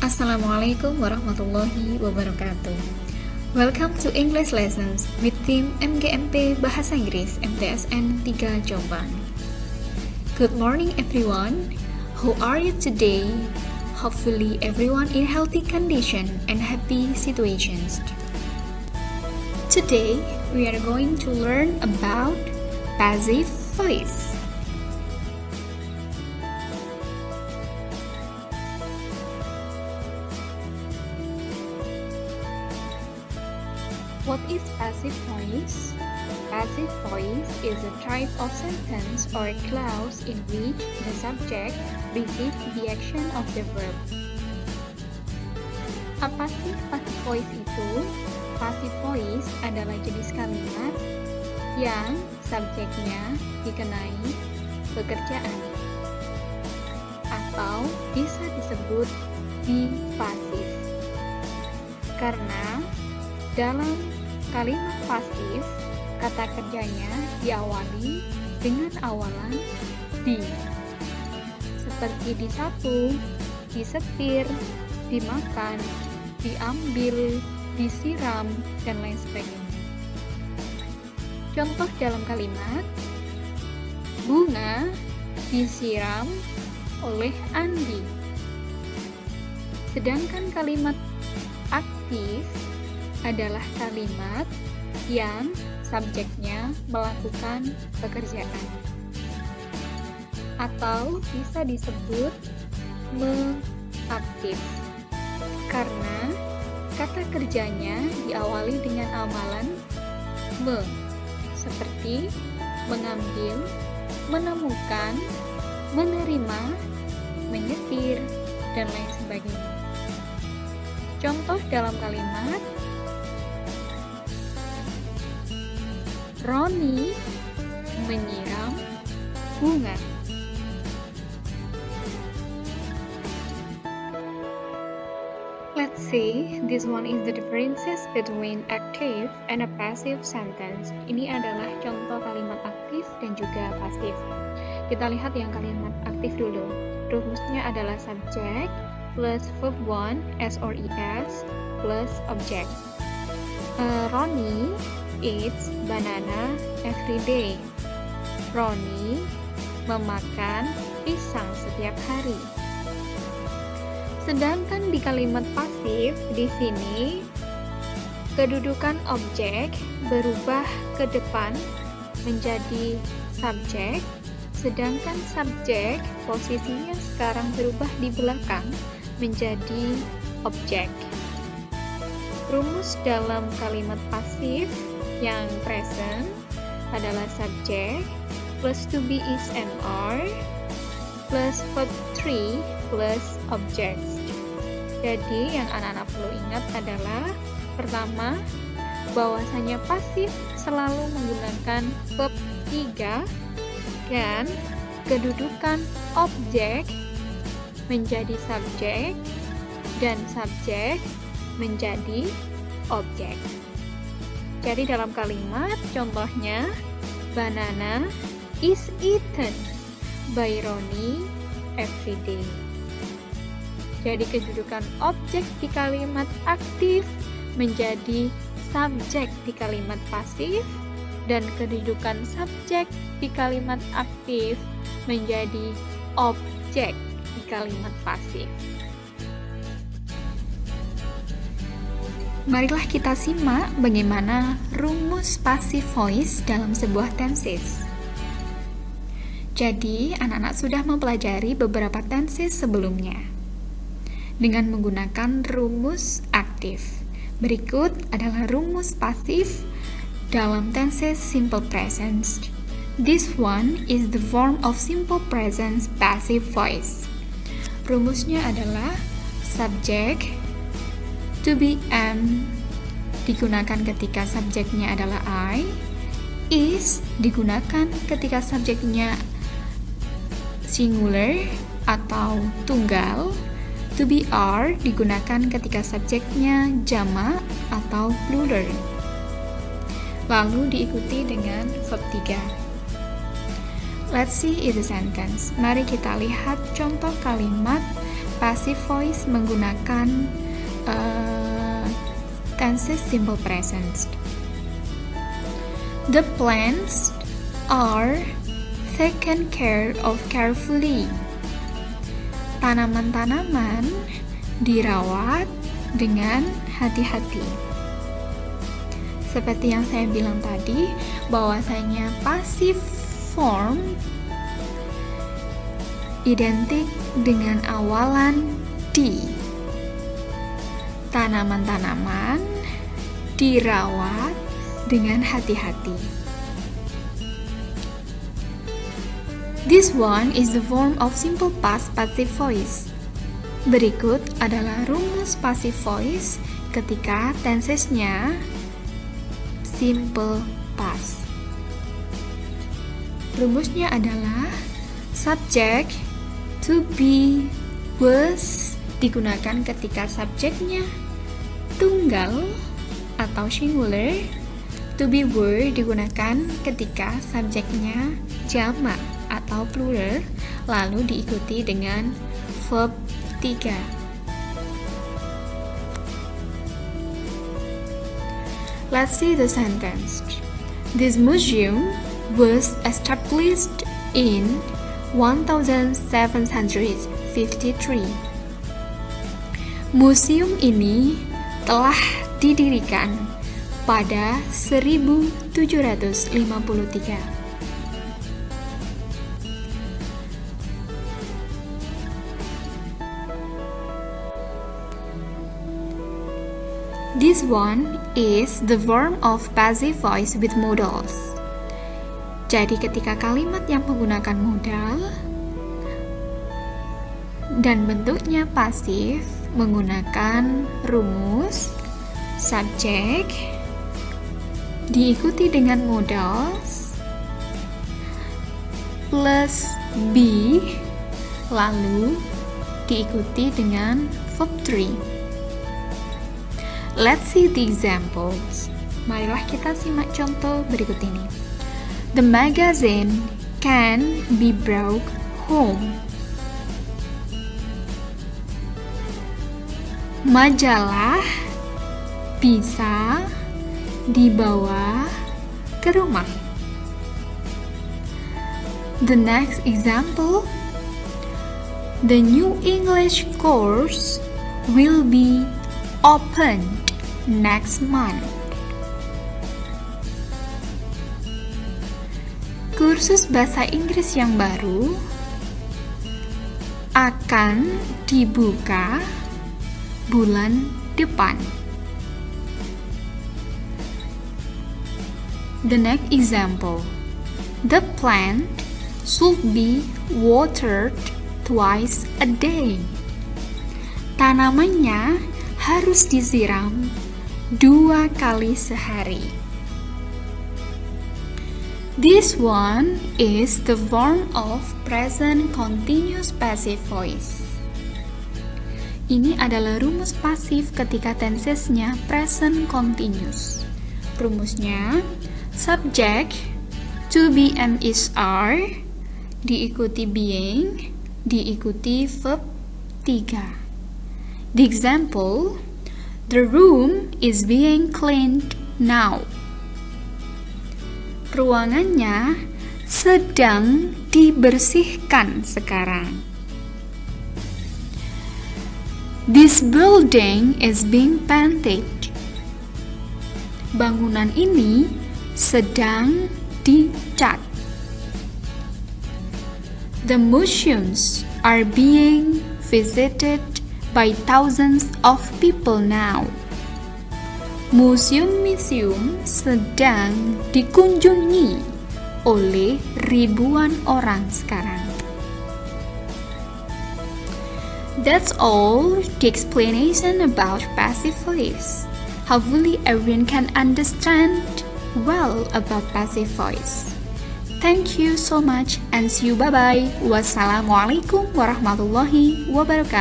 Assalamualaikum warahmatullahi wabarakatuh. Welcome to English Lessons with Team MGMP Bahasa Inggris MTSN 3 Jombang. Good morning everyone. How are you today? Hopefully everyone in healthy condition and happy situations. Today we are going to learn about passive voice. What is passive voice? Passive voice is a type of sentence or clause in which the subject receives the action of the verb. Apa sih passive voice itu? Passive voice adalah jenis kalimat yang subjeknya dikenai pekerjaan atau bisa disebut di pasif. Karena dalam kalimat pasif, kata kerjanya diawali dengan awalan di, seperti disapu, disetir, dimakan, diambil, disiram, dan lain sebagainya. Contoh dalam kalimat, bunga disiram oleh Andi. Sedangkan kalimat aktif adalah kalimat yang subjeknya melakukan pekerjaan atau bisa disebut mengaktif karena kata kerjanya diawali dengan amalan me, seperti mengambil, menemukan, menerima, menyetir, dan lain sebagainya. Contoh dalam kalimat, Roni menyiram bunga. Let's see, this one is the differences between active and a passive sentence. Ini adalah contoh kalimat aktif dan juga pasif. Kita lihat yang kalimat aktif dulu. Rumusnya adalah subject plus verb 1 S or ES plus object. Roni eats banana every day. Roni memakan pisang setiap hari. Sedangkan di kalimat pasif di sini kedudukan objek berubah ke depan menjadi subjek, sedangkan subjek posisinya sekarang berubah di belakang menjadi objek. Rumus dalam kalimat pasif yang present adalah subject plus to be is and are plus verb 3 plus objects. Jadi yang anak-anak perlu ingat adalah pertama, bahwasanya pasif selalu menggunakan verb 3 dan kedudukan objek menjadi subjek dan subjek menjadi objek. Jadi dalam kalimat contohnya, banana is eaten by Roni every day. Jadi kedudukan objek di kalimat aktif menjadi subjek di kalimat pasif dan kedudukan subjek di kalimat aktif menjadi objek di kalimat pasif. Marilah kita simak bagaimana rumus passive voice dalam sebuah tenses. Jadi, anak-anak sudah mempelajari beberapa tenses sebelumnya dengan menggunakan rumus aktif. Berikut adalah rumus pasif dalam tenses simple present. This one is the form of simple present passive voice. Rumusnya adalah subject to be am digunakan ketika subjeknya adalah I, is digunakan ketika subjeknya singular atau tunggal, to be are digunakan ketika subjeknya jamak atau plural. Lalu diikuti dengan verb 3. Let's see its sentence. Mari kita lihat contoh kalimat passive voice menggunakan tenses simple present. The plants are taken care of carefully. Tanaman-tanaman dirawat dengan hati-hati. Seperti yang saya bilang tadi, bahwasanya passive form identik dengan awalan di. Tanaman-tanaman dirawat dengan hati-hati. This one is the form of simple past passive voice. Berikut adalah rumus passive voice ketika tensesnya simple past. Rumusnya adalah subject, to be, was digunakan ketika subjeknya tunggal atau singular. To be were digunakan ketika subjeknya jamak atau plural, lalu diikuti dengan verb 3. Let's see the sentence. This museum was established in 1753. Museum ini telah didirikan pada 1753. This one is the form of passive voice with modals. Jadi ketika kalimat yang menggunakan modal dan bentuknya pasif menggunakan rumus subject diikuti dengan modals plus be lalu diikuti dengan verb 3. Let's see the examples. Marilah kita simak contoh berikut ini. The magazine can be brought home. Majalah bisa dibawa ke rumah. The next example. The new English course will be opened next month. Kursus bahasa Inggris yang baru akan dibuka bulan depan. The next example. The plant should be watered twice a day. Tanamannya harus disiram 2 kali sehari. This one is the form of present continuous passive voice. Ini adalah rumus pasif ketika tensesnya present continuous. Rumusnya subject, to be and is are, diikuti being, diikuti verb 3. The example, the room is being cleaned now. Ruangannya sedang dibersihkan sekarang. This building is being painted. Bangunan ini sedang dicat. The museums are being visited by thousands of people now. Museum-museum sedang dikunjungi oleh ribuan orang sekarang. That's all the explanation about passive voice. Hopefully everyone can understand well about passive voice. Thank you so much and see you, bye-bye. Wassalamualaikum warahmatullahi wabarakatuh.